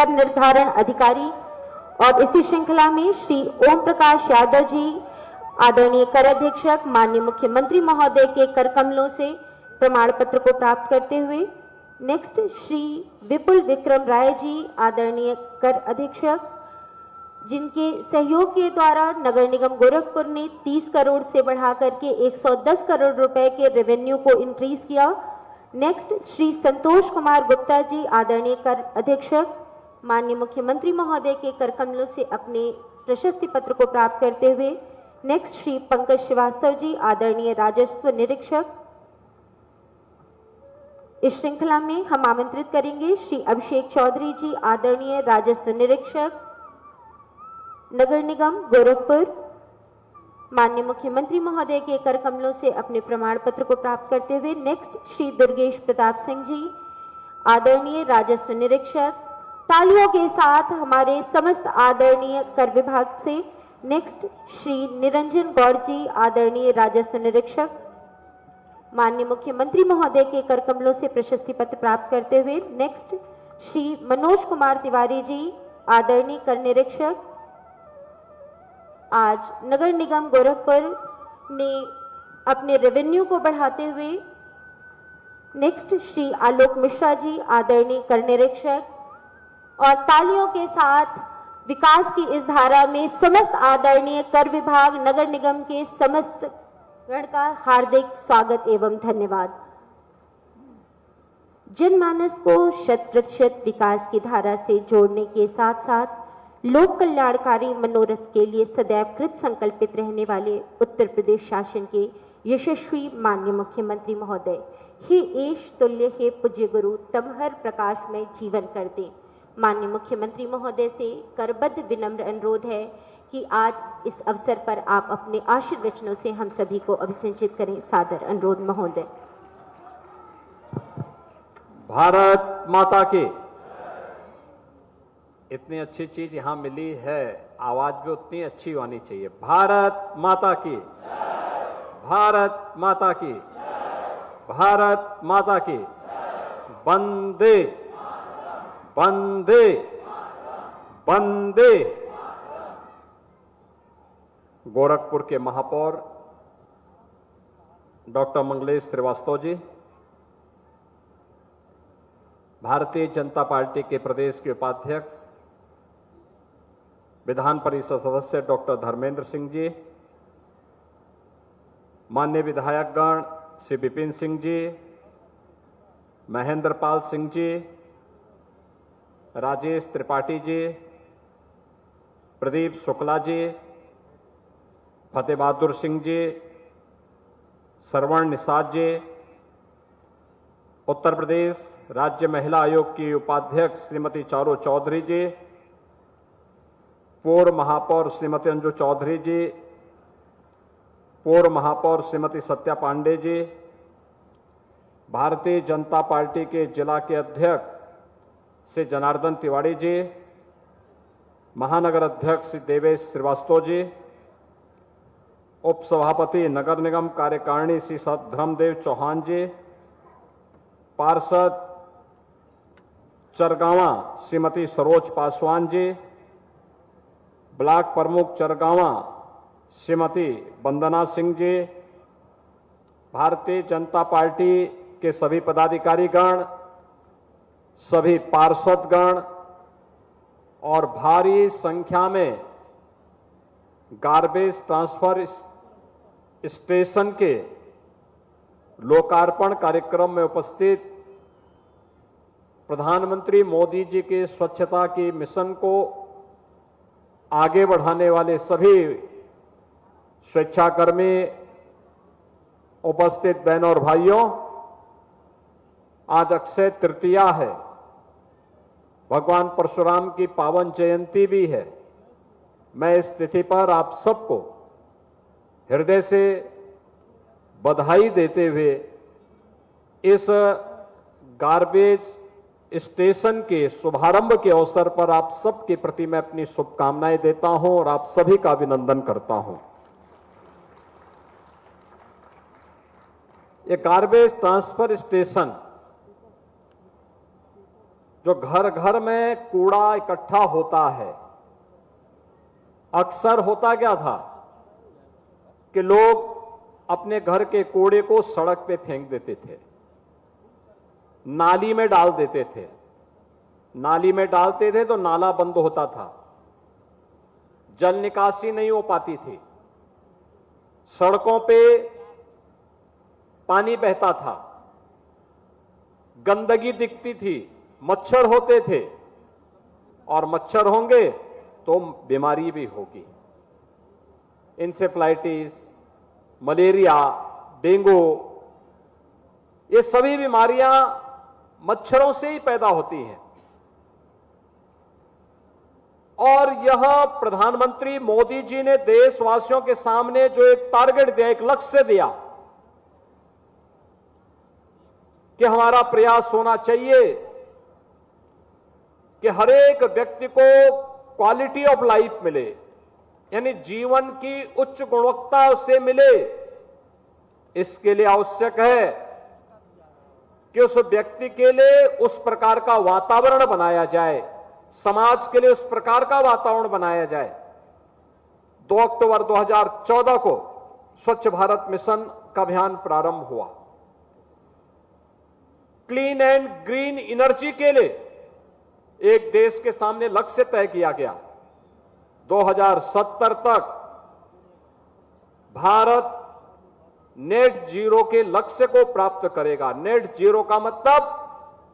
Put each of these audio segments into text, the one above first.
कर निर्धारण अधिकारी और इसी श्रृंखला में श्री ओम प्रकाश यादव जी आदरणीय कर अधीक्षक माननीय मुख्यमंत्री महोदय के कर कमलों से प्रमाण पत्र को प्राप्त करते हुए नेक्स्ट श्री विपुल विक्रम राय जी आदरणीय कर अधीक्षक जिनके सहयोग के द्वारा नगर निगम गोरखपुर ने 30 करोड़ से बढ़ा करके 110 करोड़ रुपए के रेवेन्यू को इंक्रीज किया। नेक्स्ट श्री संतोष कुमार गुप्ता जी आदरणीय कर अधीक्षक माननीय मुख्यमंत्री महोदय के कर कमलों से अपने प्रशस्ति पत्र को प्राप्त करते हुए नेक्स्ट श्री पंकज श्रीवास्तव जी आदरणीय राजस्व निरीक्षक। इस श्रृंखला में हम आमंत्रित करेंगे श्री अभिषेक चौधरी जी आदरणीय राजस्व निरीक्षक नगर निगम गोरखपुर माननीय मुख्यमंत्री महोदय के कर कमलों से अपने प्रमाण पत्र को प्राप्त करते हुए नेक्स्ट श्री दुर्गेश प्रताप सिंह जी आदरणीय राजस्व निरीक्षक। तालियों के साथ हमारे समस्त आदरणीय कर विभाग से नेक्स्ट श्री निरंजन गौड़ जी आदरणीय राजस्व निरीक्षक माननीय मुख्यमंत्री महोदय के कर कमलों से प्रशस्ति पत्र प्राप्त करते हुए नेक्स्ट श्री मनोज कुमार तिवारी जी आदरणीय कर निरीक्षक। आज नगर निगम गोरखपुर ने अपने रेवेन्यू को बढ़ाते हुए नेक्स्ट श्री आलोक मिश्रा जी आदरणीय कर निरीक्षक और तालियों के साथ विकास की इस धारा में समस्त आदरणीय कर विभाग नगर निगम के समस्त गण का हार्दिक स्वागत एवं धन्यवाद। जनमानस को 100% विकास की धारा से जोड़ने के साथ साथ लोक कल्याणकारी मनोरथ के लिए सदैव कृत संकल्पित रहने वाले उत्तर प्रदेश शासन के यशस्वी माननीय मुख्यमंत्री महोदय हे ईश तुल्य हे पूज्य गुरु तमहर प्रकाश में जीवन कर दे। माननीय मुख्यमंत्री महोदय से करबद्ध विनम्र अनुरोध है कि आज इस अवसर पर आप अपने आशीर्वचनों से हम सभी को अभिसिंचित करें। सादर अनुरोध महोदय। भारत माता की। इतनी अच्छी चीज यहां मिली है, आवाज भी उतनी अच्छी होनी चाहिए। भारत माता की, भारत माता की, भारत माता की। वंदे वंदे वंदे। गोरखपुर के महापौर डॉक्टर मंगलेश श्रीवास्तव जी, भारतीय जनता पार्टी के प्रदेश के उपाध्यक्ष विधान परिषद सदस्य डॉक्टर धर्मेंद्र सिंह जी, माननीय विधायकगण श्री विपिन सिंह जी, महेंद्र पाल सिंह जी, राजेश त्रिपाठी जी, प्रदीप शुक्ला जी, फतेह बहादुर सिंह जी, श्रवण निषाद जी, उत्तर प्रदेश राज्य महिला आयोग की उपाध्यक्ष श्रीमती चारू चौधरी जी, पूर्व महापौर श्रीमती अंजू चौधरी जी, पूर्व महापौर श्रीमती सत्या पांडे जी, भारतीय जनता पार्टी के जिला के अध्यक्ष श्री जनार्दन तिवारी जी, महानगर अध्यक्ष श्री देवेश श्रीवास्तव जी, उप सभापति नगर निगम कार्यकारिणी श्री धर्मदेव चौहान जी, पार्षद चरगावा श्रीमती सरोज पासवान जी, ब्लॉक प्रमुख चरगावा श्रीमती वंदना सिंह जी, भारतीय जनता पार्टी के सभी पदाधिकारीगण, सभी पार्षदगण और भारी संख्या में गार्बेज ट्रांसफर स्टेशन के लोकार्पण कार्यक्रम में उपस्थित प्रधानमंत्री मोदी जी के स्वच्छता की मिशन को आगे बढ़ाने वाले सभी स्वेच्छाकर्मी, उपस्थित बहनों और भाइयों, आज अक्षय तृतीया है, भगवान परशुराम की पावन जयंती भी है। मैं इस तिथि पर आप सबको हृदय से बधाई देते हुए इस गार्बेज स्टेशन के शुभारंभ के अवसर पर आप सबके प्रति मैं अपनी शुभकामनाएं देता हूं और आप सभी का अभिनंदन करता हूं। ये गार्बेज ट्रांसफर स्टेशन जो घर घर में कूड़ा इकट्ठा होता है, अक्सर होता क्या था कि लोग अपने घर के कूड़े को सड़क पे फेंक देते थे, नाली में डाल देते थे। नाली में डालते थे तो नाला बंद होता था, जल निकासी नहीं हो पाती थी, सड़कों पे पानी बहता था, गंदगी दिखती थी, मच्छर होते थे, और मच्छर होंगे तो बीमारी भी होगी। इंसेफ्लाइटिस, मलेरिया, डेंगू, ये सभी बीमारियां मच्छरों से ही पैदा होती हैं। और यह प्रधानमंत्री मोदी जी ने देशवासियों के सामने जो एक टारगेट दिया, एक लक्ष्य दिया कि हमारा प्रयास होना चाहिए कि हर एक व्यक्ति को क्वालिटी ऑफ लाइफ मिले, यानी जीवन की उच्च गुणवत्ता उसे मिले। इसके लिए आवश्यक है कि उस व्यक्ति के लिए उस प्रकार का वातावरण बनाया जाए, समाज के लिए उस प्रकार का वातावरण बनाया जाए। 2 अक्टूबर 2014 को स्वच्छ भारत मिशन का अभियान प्रारंभ हुआ। क्लीन एंड ग्रीन एनर्जी के लिए एक देश के सामने लक्ष्य तय किया गया। 2070 तक भारत नेट जीरो के लक्ष्य को प्राप्त करेगा। नेट जीरो का मतलब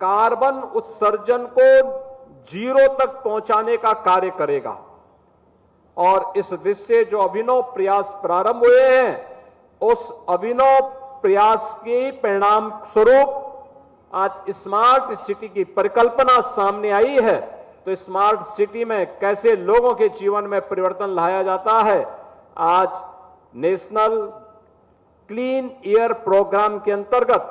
कार्बन उत्सर्जन को जीरो तक पहुंचाने का कार्य करेगा। और इस दिशा से जो अभिनव प्रयास प्रारंभ हुए हैं, उस अभिनव प्रयास के परिणाम स्वरूप आज स्मार्ट सिटी की परिकल्पना सामने आई है। तो स्मार्ट सिटी में कैसे लोगों के जीवन में परिवर्तन लाया जाता है, आज नेशनल क्लीन एयर प्रोग्राम के अंतर्गत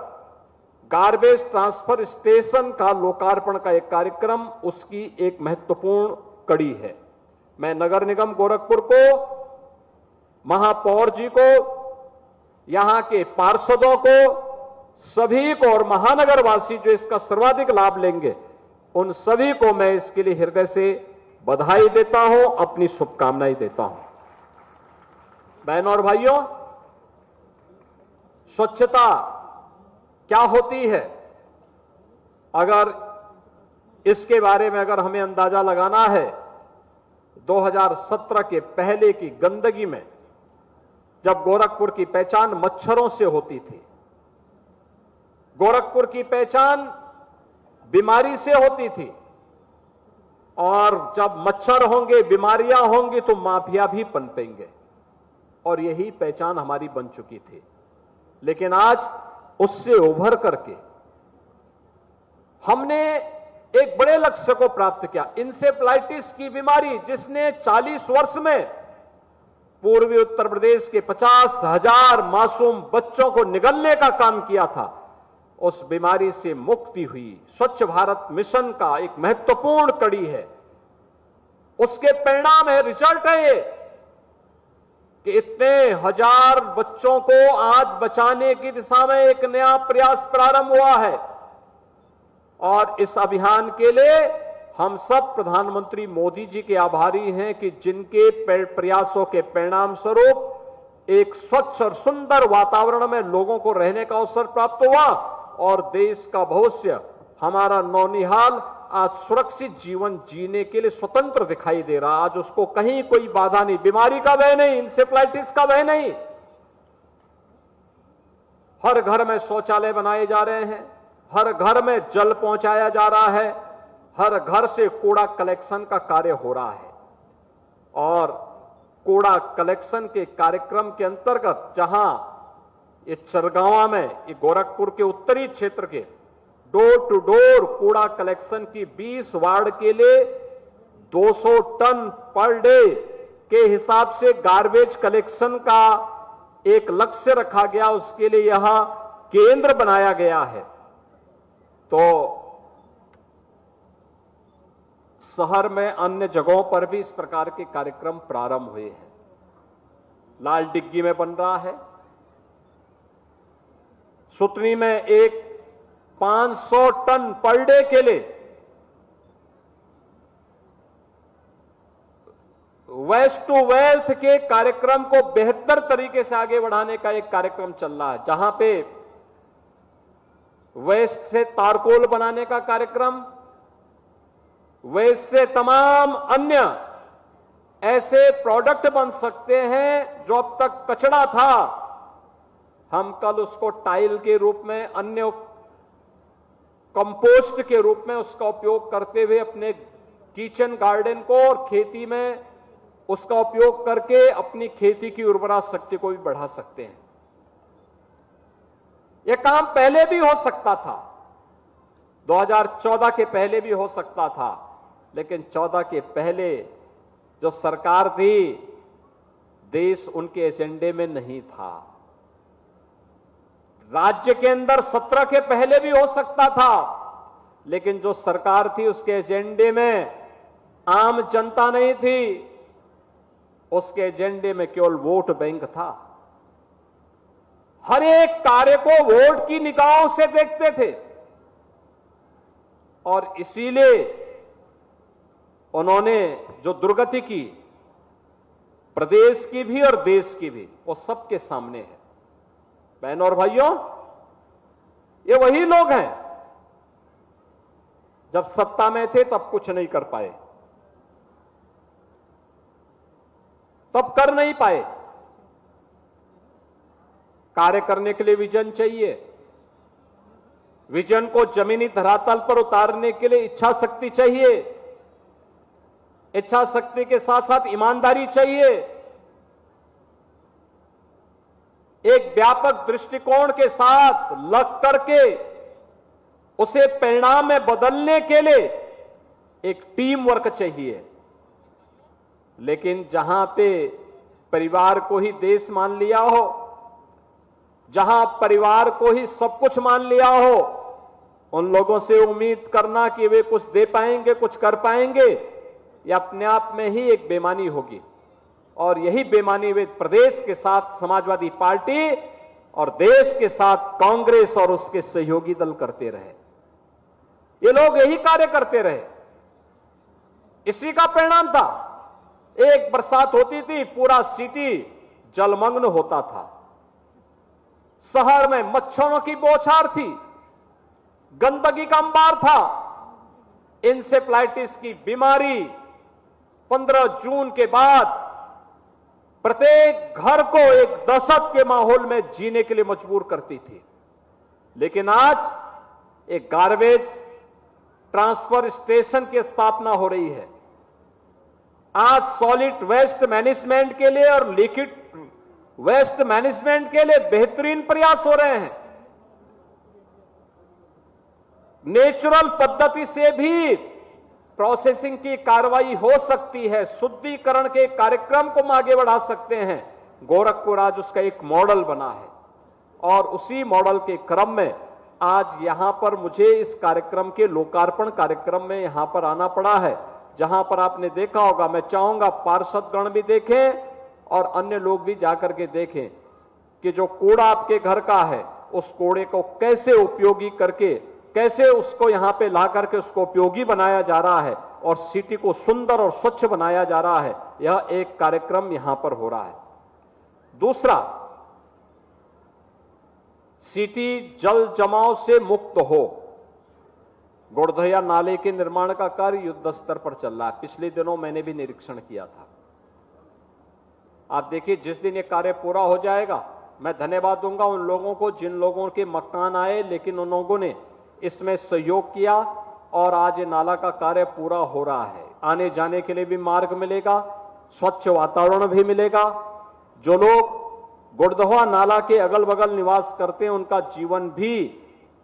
गार्बेज ट्रांसफर स्टेशन का लोकार्पण का एक कार्यक्रम उसकी एक महत्वपूर्ण कड़ी है। मैं नगर निगम गोरखपुर को, महापौर जी को, यहां के पार्षदों को, सभी को और महानगरवासी जो इसका सर्वाधिक लाभ लेंगे, उन सभी को मैं इसके लिए हृदय से बधाई देता हूं, अपनी शुभकामनाएं देता हूं। बहनों और भाइयों, स्वच्छता क्या होती है, अगर इसके बारे में अगर हमें अंदाजा लगाना है, 2017 के पहले की गंदगी में जब गोरखपुर की पहचान मच्छरों से होती थी, गोरखपुर की पहचान बीमारी से होती थी, और जब मच्छर होंगे, बीमारियां होंगी तो माफिया भी पनपेंगे, और यही पहचान हमारी बन चुकी थी। लेकिन आज उससे उभर करके हमने एक बड़े लक्ष्य को प्राप्त किया। इंसेफ्लाइटिस की बीमारी, जिसने 40 वर्ष में पूर्वी उत्तर प्रदेश के 50,000 मासूम बच्चों को निगलने का काम किया था, उस बीमारी से मुक्ति हुई। स्वच्छ भारत मिशन का एक महत्वपूर्ण कड़ी है। उसके परिणाम है, रिजल्ट है ये कि इतने हजार बच्चों को आज बचाने की दिशा में एक नया प्रयास प्रारंभ हुआ है। और इस अभियान के लिए हम सब प्रधानमंत्री मोदी जी के आभारी हैं कि जिनके प्रयासों के परिणाम स्वरूप एक स्वच्छ और सुंदर वातावरण में लोगों को रहने का अवसर प्राप्त हुआ, और देश का भविष्य, हमारा नौनिहाल आज सुरक्षित जीवन जीने के लिए स्वतंत्र दिखाई दे रहा। आज उसको कहीं कोई बाधा नहीं, बीमारी का भय नहीं, इंसेफ्लाइटिस का भय नहीं। हर घर में शौचालय बनाए जा रहे हैं, हर घर में जल पहुंचाया जा रहा है, हर घर से कूड़ा कलेक्शन का कार्य हो रहा है। और कूड़ा कलेक्शन के कार्यक्रम के अंतर्गत जहां ये चरगांवा में, ये गोरखपुर के उत्तरी क्षेत्र के डोर टू डोर कूड़ा कलेक्शन की 20 वार्ड के लिए 200 टन पर डे के हिसाब से गार्बेज कलेक्शन का एक लक्ष्य रखा गया, उसके लिए यहां केंद्र बनाया गया है। तो शहर में अन्य जगहों पर भी इस प्रकार के कार्यक्रम प्रारंभ हुए हैं। लाल डिग्गी में बन रहा है, सुतनी में एक 500 टन पर डे के लिए वेस्ट टू वेल्थ के कार्यक्रम को बेहतर तरीके से आगे बढ़ाने का एक कार्यक्रम चल रहा है, जहां पे वेस्ट से तारकोल बनाने का कार्यक्रम, वेस्ट से तमाम अन्य ऐसे प्रोडक्ट बन सकते हैं जो अब तक कचरा था, हम कल उसको टाइल के रूप में, अन्य कंपोस्ट के रूप में उसका उपयोग करते हुए अपने किचन गार्डन को और खेती में उसका उपयोग करके अपनी खेती की उर्वरा शक्ति को भी बढ़ा सकते हैं। यह काम पहले भी हो सकता था, 2014 के पहले भी हो सकता था, लेकिन 14 के पहले जो सरकार थी, देश उनके एजेंडे में नहीं था। राज्य के अंदर 17 के पहले भी हो सकता था, लेकिन जो सरकार थी उसके एजेंडे में आम जनता नहीं थी, उसके एजेंडे में केवल वोट बैंक था। हर एक कार्य को वोट की निगाहों से देखते थे और इसीलिए उन्होंने जो दुर्गति की, प्रदेश की भी और देश की भी, वो सबके सामने है। बहनों और भाइयों, ये वही लोग हैं जब सत्ता में थे तब कुछ नहीं कर पाए, तब कर नहीं पाए। कार्य करने के लिए विजन चाहिए, विजन को जमीनी धरातल पर उतारने के लिए इच्छा शक्ति चाहिए, इच्छा शक्ति के साथ साथ ईमानदारी चाहिए, एक व्यापक दृष्टिकोण के साथ लग करके उसे परिणाम में बदलने के लिए एक टीम वर्क चाहिए। लेकिन जहां पे परिवार को ही देश मान लिया हो, जहां परिवार को ही सब कुछ मान लिया हो, उन लोगों से उम्मीद करना कि वे कुछ दे पाएंगे, कुछ कर पाएंगे, यह अपने आप में ही एक बेईमानी होगी। और यही बेईमानी वे प्रदेश के साथ समाजवादी पार्टी और देश के साथ कांग्रेस और उसके सहयोगी दल करते रहे। ये लोग यही कार्य करते रहे, इसी का परिणाम था। एक बरसात होती थी, पूरा सिटी जलमग्न होता था, शहर में मच्छरों की बौछार थी, गंदगी का अंबार था, इंसेफ्लाइटिस की बीमारी 15 जून के बाद प्रत्येक घर को एक दहशत के माहौल में जीने के लिए मजबूर करती थी। लेकिन आज एक गार्बेज ट्रांसफर स्टेशन की स्थापना हो रही है। आज सॉलिड वेस्ट मैनेजमेंट के लिए और लिक्विड वेस्ट मैनेजमेंट के लिए बेहतरीन प्रयास हो रहे हैं। नेचुरल पद्धति से भी प्रोसेसिंग की कार्रवाई हो सकती है, शुद्धिकरण के कार्यक्रम को हम आगे बढ़ा सकते हैं। गोरखपुर आज उसका एक मॉडल बना है और उसी मॉडल के क्रम में आज यहां पर मुझे इस कार्यक्रम के लोकार्पण कार्यक्रम में यहां पर आना पड़ा है, जहां पर आपने देखा होगा, मैं चाहूंगा पार्षदगण भी देखें और अन्य लोग भी जाकर के देखें कि जो कूड़ा आपके घर का है, उस कूड़े को कैसे उपयोगी करके, कैसे उसको यहां पे ला करके उसको उपयोगी बनाया जा रहा है और सिटी को सुंदर और स्वच्छ बनाया जा रहा है। यह एक कार्यक्रम यहां पर हो रहा है। दूसरा, सिटी जल जमाव से मुक्त हो। गुड़धया नाले के निर्माण का कार्य युद्ध स्तर पर चल रहा है। पिछले दिनों मैंने भी निरीक्षण किया था। आप देखिए, जिस दिन ये कार्य पूरा हो जाएगा, मैं धन्यवाद दूंगा उन लोगों को जिन लोगों के मकान आए, लेकिन उन लोगों ने इसमें सहयोग किया और आज ये नाला का कार्य पूरा हो रहा है। आने जाने के लिए भी मार्ग मिलेगा, स्वच्छ वातावरण भी मिलेगा। जो लोग गुड़दहा नाला के अगल बगल निवास करते हैं, उनका जीवन भी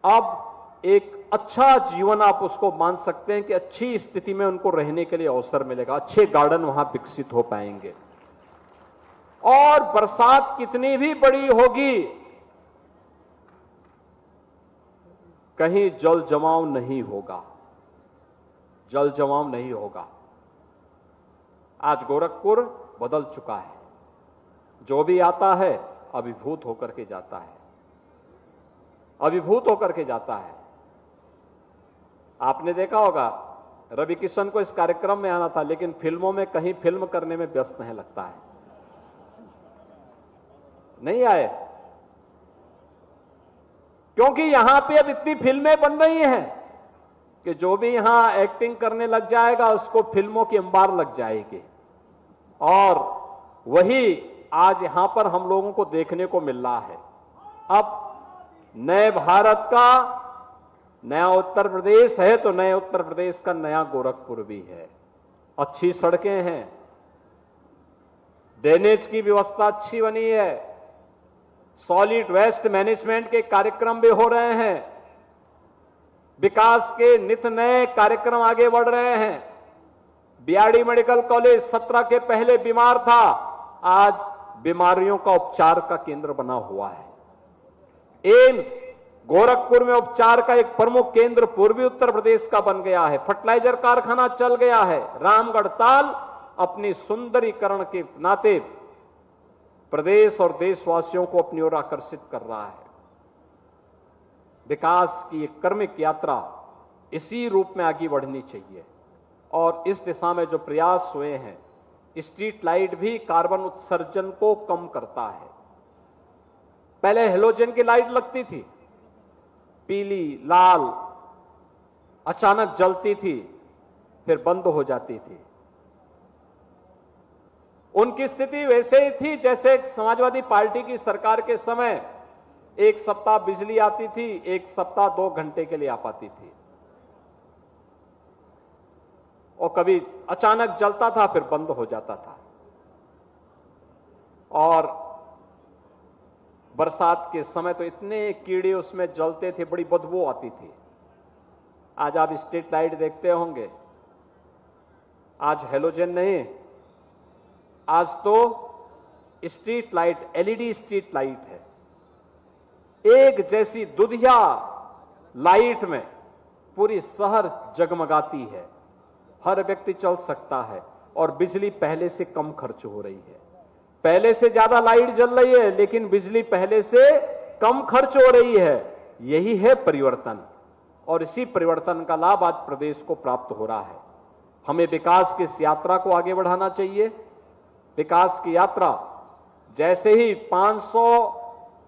अब एक अच्छा जीवन आप उसको मान सकते हैं कि अच्छी स्थिति में उनको रहने के लिए अवसर मिलेगा, अच्छे गार्डन वहां विकसित हो पाएंगे। और बरसात कितनी भी बड़ी होगी, कहीं जल जमाव नहीं होगा, जल जमाव नहीं होगा। आज गोरखपुर बदल चुका है। जो भी आता है अभिभूत होकर के जाता है, अभिभूत होकर के जाता है। आपने देखा होगा, रवि किशन को इस कार्यक्रम में आना था, लेकिन फिल्मों में कहीं फिल्म करने में व्यस्त है लगता है, नहीं आए, क्योंकि यहां पे अब इतनी फिल्में बन रही हैं कि जो भी यहां एक्टिंग करने लग जाएगा उसको फिल्मों की अंबार लग जाएगी। और वही आज यहां पर हम लोगों को देखने को मिल रहा है। अब नए भारत का नया उत्तर प्रदेश है तो नए उत्तर प्रदेश का नया गोरखपुर भी है। अच्छी सड़कें हैं, ड्रेनेज की व्यवस्था अच्छी बनी है, सॉलिड वेस्ट मैनेजमेंट के कार्यक्रम भी हो रहे हैं, विकास के नित नए कार्यक्रम आगे बढ़ रहे हैं। बीआरडी मेडिकल कॉलेज 17 के पहले बीमार था, आज बीमारियों का उपचार का केंद्र बना हुआ है। एम्स गोरखपुर में उपचार का एक प्रमुख केंद्र पूर्वी उत्तर प्रदेश का बन गया है। फर्टिलाइजर कारखाना चल गया है। रामगढ़ ताल अपनी सुंदरीकरण के नाते प्रदेश और देशवासियों को अपनी ओर आकर्षित कर रहा है। विकास की एक क्रमिक यात्रा इसी रूप में आगे बढ़नी चाहिए और इस दिशा में जो प्रयास हुए हैं, स्ट्रीट लाइट भी कार्बन उत्सर्जन को कम करता है। पहले हेलोजन की लाइट लगती थी, पीली लाल, अचानक जलती थी फिर बंद हो जाती थी। उनकी स्थिति वैसे ही थी जैसे समाजवादी पार्टी की सरकार के समय एक सप्ताह बिजली आती थी, एक सप्ताह 2 घंटे के लिए आ पाती थी और कभी अचानक जलता था फिर बंद हो जाता था। और बरसात के समय तो इतने कीड़े उसमें जलते थे, बड़ी बदबू आती थी। आज आप स्ट्रीट लाइट देखते होंगे, आज हेलोजन नहीं, आज तो street light, LED street light है। एक जैसी दुधिया लाइट में पूरी शहर जगमगाती है, हर व्यक्ति चल सकता है और बिजली पहले से कम खर्च हो रही है। पहले से ज्यादा लाइट जल रही है लेकिन बिजली पहले से कम खर्च हो रही है। यही है परिवर्तन और इसी परिवर्तन का लाभ आज प्रदेश को प्राप्त हो रहा है। हमें विकास की इस यात्रा को आगे बढ़ाना चाहिए। विकास की यात्रा जैसे ही 500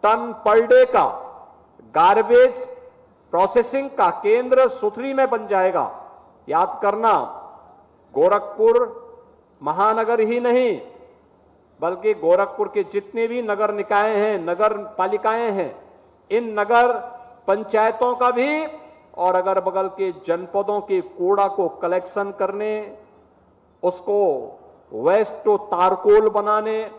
टन पर डे का गार्बेज प्रोसेसिंग का केंद्र सुथरी में बन जाएगा, याद करना गोरखपुर महानगर ही नहीं बल्कि गोरखपुर के जितने भी नगर निकाय हैं, नगर पालिकाएं हैं, इन नगर पंचायतों का भी और अगर बगल के जनपदों के कूड़ा को कलेक्शन करने, उसको वेस्ट टू तारकोल बनाने,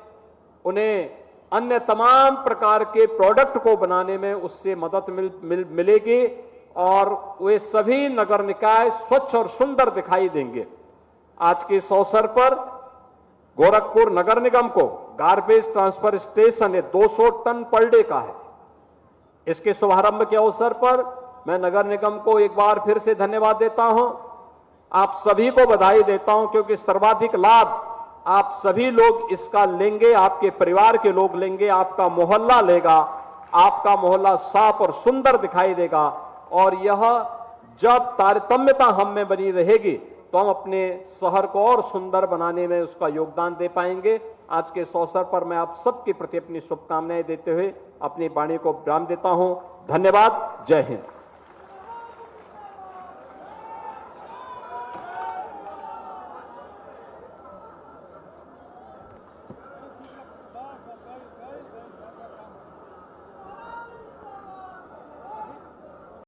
उन्हें अन्य तमाम प्रकार के प्रोडक्ट को बनाने में उससे मदद मिलेगी और वे सभी नगर निकाय स्वच्छ और सुंदर दिखाई देंगे। आज के इस अवसर पर गोरखपुर नगर निगम को garbage transfer station 200 ton per day का है। इसके शुभारंभ के अवसर पर मैं नगर निगम को एक बार फिर से धन्यवाद देता हूं। आप सभी को बधाई देता हूं क्योंकि सर्वाधिक लाभ आप सभी लोग इसका लेंगे, आपके परिवार के लोग लेंगे, आपका मोहल्ला लेगा, आपका मोहल्ला साफ और सुंदर दिखाई देगा और यह जब तारतम्यता हम में बनी रहेगी तो हम अपने शहर को और सुंदर बनाने में उसका योगदान दे पाएंगे। आज के इस अवसर पर मैं आप सबके प्रति अपनी शुभकामनाएं देते हुए अपनी वाणी को विराम देता हूं। धन्यवाद। जय हिंद।